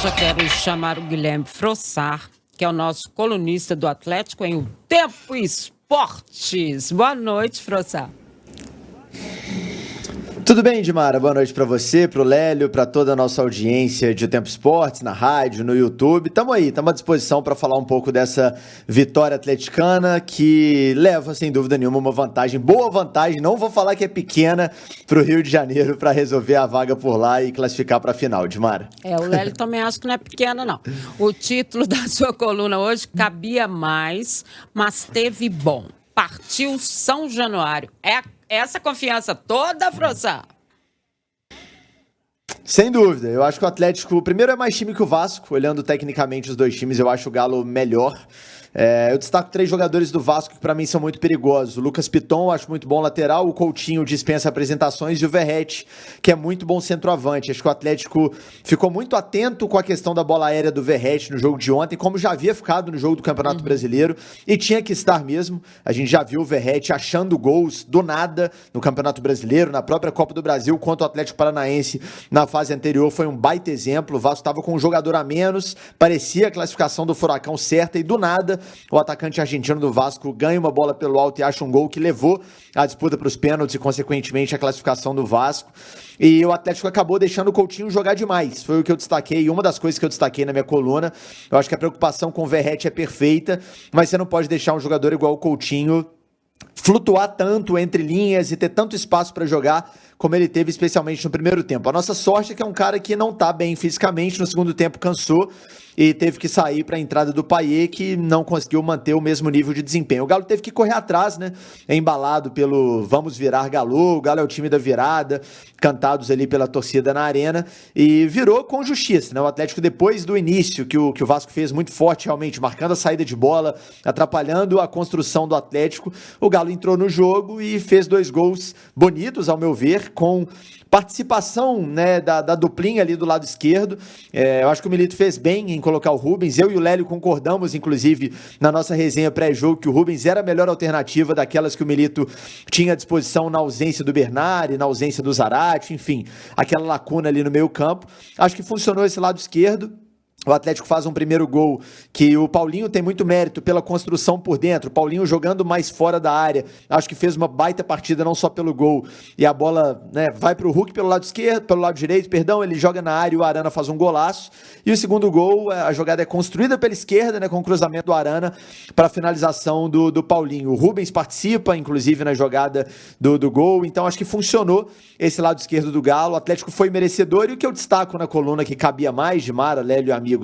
já quero chamar o Guilherme Frossar, que é o nosso colunista do Atlético em O Tempo Esportes. Boa noite, Frossar. Tudo bem, Dimara? Boa noite para você, para o Lélio, para toda a nossa audiência de O Tempo Esportes, na rádio, no YouTube. Estamos aí, estamos à disposição para falar um pouco dessa vitória atleticana que leva, sem dúvida nenhuma, uma vantagem, boa vantagem, não vou falar que é pequena, para o Rio de Janeiro para resolver a vaga por lá e classificar para a final, Dimara. O Lélio também acho que não é pequena, não. O título da sua coluna hoje cabia mais, mas teve bom. Partiu São Januário. É essa confiança toda, Frossar? Sem dúvida, eu acho que o Atlético, primeiro, é mais time que o Vasco, olhando tecnicamente os dois times, eu acho o Galo melhor. Eu destaco 3 jogadores do Vasco que para mim são muito perigosos. O Lucas Piton, acho muito bom lateral, o Coutinho dispensa apresentações e o Verratti, que é muito bom centroavante. Acho que o Atlético ficou muito atento com a questão da bola aérea do Verratti no jogo de ontem, como já havia ficado no jogo do Campeonato Brasileiro, e tinha que estar mesmo. A gente já viu o Verratti achando gols do nada no Campeonato Brasileiro, na própria Copa do Brasil, contra o Atlético Paranaense na fase anterior, foi um baita exemplo. O Vasco estava com um jogador a menos, parecia a classificação do Furacão certa, e do nada o atacante argentino do Vasco ganha uma bola pelo alto e acha um gol que levou a disputa para os pênaltis e, consequentemente, a classificação do Vasco. E o Atlético acabou deixando o Coutinho jogar demais. Foi o que eu destaquei, uma das coisas que eu destaquei na minha coluna. Eu acho que a preocupação com o Verratti é perfeita, mas você não pode deixar um jogador igual o Coutinho flutuar tanto entre linhas e ter tanto espaço para jogar como ele teve, especialmente no primeiro tempo. A nossa sorte é que é um cara que não tá bem fisicamente, no segundo tempo cansou e teve que sair para a entrada do Payet, que não conseguiu manter o mesmo nível de desempenho. O Galo teve que correr atrás, né? Embalado pelo vamos virar Galo, o Galo é o time da virada, cantados ali pela torcida na arena, e virou com justiça, né? O Atlético, depois do início, que o Vasco fez muito forte, realmente, marcando a saída de bola, atrapalhando a construção do Atlético, o Galo entrou no jogo e fez 2 gols bonitos, ao meu ver, com participação, né, da duplinha ali do lado esquerdo. Eu acho que o Milito fez bem em colocar o Rubens. Eu e o Lélio concordamos, inclusive, na nossa resenha pré-jogo, que o Rubens era a melhor alternativa daquelas que o Milito tinha à disposição na ausência do Bernard, na ausência do Zarate, enfim, aquela lacuna ali no meio campo. Acho que funcionou esse lado esquerdo. O Atlético faz um primeiro gol que o Paulinho tem muito mérito pela construção por dentro. O Paulinho jogando mais fora da área. Acho que fez uma baita partida, não só pelo gol. E a bola, né, vai para o Hulk pelo lado esquerdo, pelo lado direito, perdão. Ele joga na área e o Arana faz um golaço. E o segundo gol, a jogada é construída pela esquerda, né, com o cruzamento do Arana para a finalização do Paulinho. O Rubens participa, inclusive, na jogada do gol. Então acho que funcionou esse lado esquerdo do Galo. O Atlético foi merecedor. E o que eu destaco na coluna que cabia mais, de Mara, Lélio e amigos,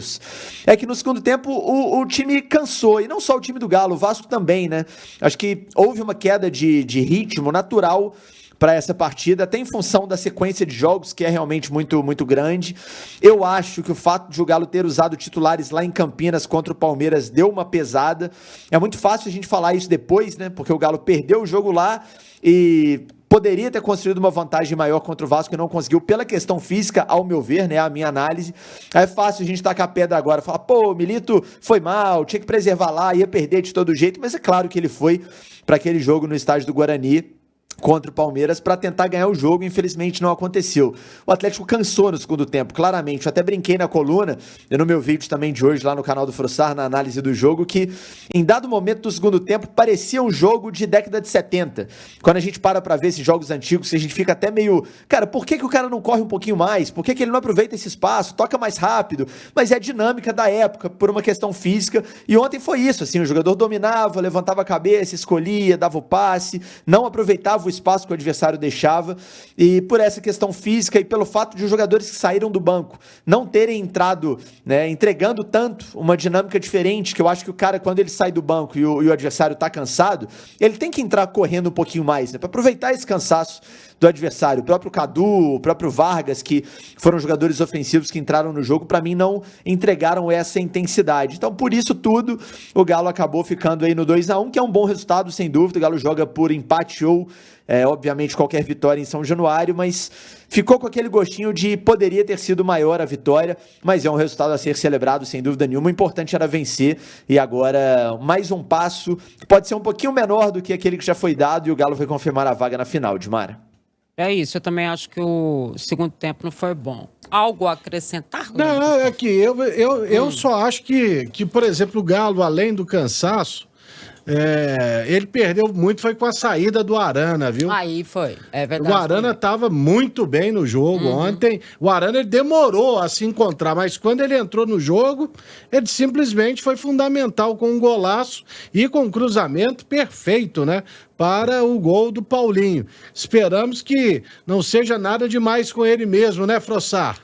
é que no segundo tempo o time cansou, e não só o time do Galo, o Vasco também, né? Acho que houve uma queda de ritmo natural para essa partida, até em função da sequência de jogos, que é realmente muito, muito grande. Eu acho que o fato de o Galo ter usado titulares lá em Campinas contra o Palmeiras deu uma pesada. É muito fácil a gente falar isso depois, né? Porque o Galo perdeu o jogo lá e poderia ter construído uma vantagem maior contra o Vasco e não conseguiu pela questão física, ao meu ver, né, a minha análise. É fácil a gente tacar a pedra agora, falar, pô, o Milito foi mal, tinha que preservar lá, ia perder de todo jeito, mas é claro que ele foi para aquele jogo no estádio do Guarani contra o Palmeiras para tentar ganhar o jogo, infelizmente não aconteceu. O Atlético cansou no segundo tempo, claramente. Eu até brinquei na coluna, e no meu vídeo também de hoje lá no canal do Frossar, na análise do jogo, que em dado momento do segundo tempo parecia um jogo de década de 70. Quando a gente para ver esses jogos antigos, a gente fica até meio, cara, por que o cara não corre um pouquinho mais? Por que ele não aproveita esse espaço? Toca mais rápido? Mas é a dinâmica da época, por uma questão física, e ontem foi isso, assim, o jogador dominava, levantava a cabeça, escolhia, dava o passe, não aproveitava o espaço que o adversário deixava, e por essa questão física e pelo fato de os jogadores que saíram do banco não terem entrado, né, entregando tanto uma dinâmica diferente, que eu acho que o cara, quando ele sai do banco e o adversário tá cansado, ele tem que entrar correndo um pouquinho mais, né, para aproveitar esse cansaço do adversário. O próprio Cadu, o próprio Vargas, que foram jogadores ofensivos que entraram no jogo, para mim não entregaram essa intensidade. Então, por isso tudo, o Galo acabou ficando aí no 2-1, que é um bom resultado, sem dúvida. O Galo joga por empate ou, obviamente, qualquer vitória em São Januário, mas ficou com aquele gostinho de poderia ter sido maior a vitória, mas é um resultado a ser celebrado, sem dúvida nenhuma. O importante era vencer, e agora mais um passo, que pode ser um pouquinho menor do que aquele que já foi dado, e o Galo vai confirmar a vaga na final, Dimara. É isso, eu também acho que o segundo tempo não foi bom. algo a acrescentar? Não, é que eu só acho que, por exemplo, o Galo, além do cansaço, ele perdeu muito, foi com a saída do Arana, viu? Aí foi, é verdade. O Arana estava muito bem no jogo ontem. O Arana ele demorou a se encontrar, mas quando ele entrou no jogo, ele simplesmente foi fundamental com um golaço e com um cruzamento perfeito, né? Para o gol do Paulinho. Esperamos que não seja nada demais com ele mesmo, né, Frossar?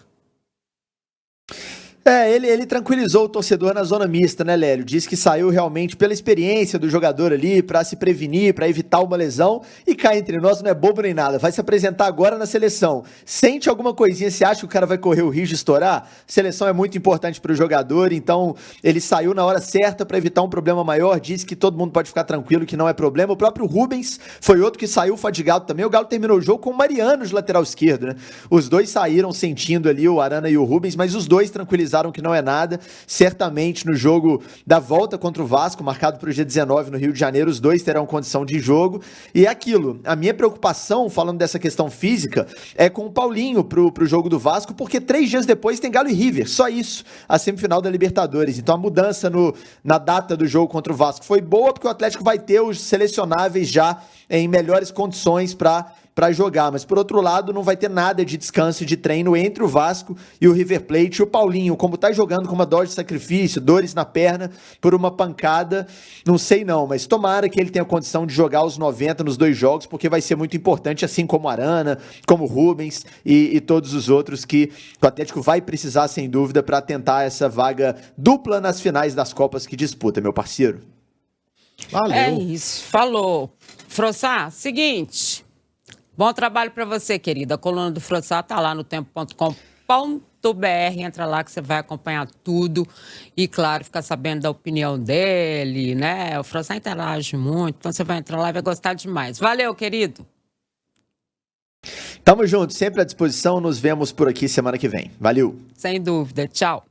Ele tranquilizou o torcedor na zona mista, né, Lélio? Disse que saiu realmente pela experiência do jogador ali, pra se prevenir, pra evitar uma lesão. E cá entre nós não é bobo nem nada. Vai se apresentar agora na seleção. Sente alguma coisinha, você acha que o cara vai correr o risco de estourar? Seleção é muito importante pro jogador, então ele saiu na hora certa pra evitar um problema maior. Disse que todo mundo pode ficar tranquilo, que não é problema. O próprio Rubens foi outro que saiu fadigado também. O Galo terminou o jogo com o Mariano de lateral esquerdo, né? Os dois saíram sentindo ali, o Arana e o Rubens, mas os dois tranquilizaram que não é nada. Certamente no jogo da volta contra o Vasco, marcado para o dia 19 no Rio de Janeiro, os dois terão condição de jogo. E é aquilo, a minha preocupação, falando dessa questão física, é com o Paulinho pro jogo do Vasco, porque 3 dias depois tem Galo e River, só isso, a semifinal da Libertadores. Então a mudança na data do jogo contra o Vasco foi boa, porque o Atlético vai ter os selecionáveis já em melhores condições para jogar, mas por outro lado não vai ter nada de descanso e de treino entre o Vasco e o River Plate. E o Paulinho, como tá jogando com uma dor de sacrifício, dores na perna por uma pancada, não sei não, mas tomara que ele tenha condição de jogar os 90 nos 2 jogos, porque vai ser muito importante, assim como o Arana, como o Rubens e todos os outros que o Atlético vai precisar sem dúvida para tentar essa vaga dupla nas finais das Copas que disputa, meu parceiro. Valeu. É isso, falou. Frossá, seguinte... Bom trabalho para você, querida. A coluna do Frossá tá lá no tempo.com.br. Entra lá que você vai acompanhar tudo e, claro, ficar sabendo da opinião dele, né? O Frossá interage muito, então você vai entrar lá e vai gostar demais. Valeu, querido. Tamo junto, sempre à disposição. Nos vemos por aqui semana que vem. Valeu. Sem dúvida. Tchau.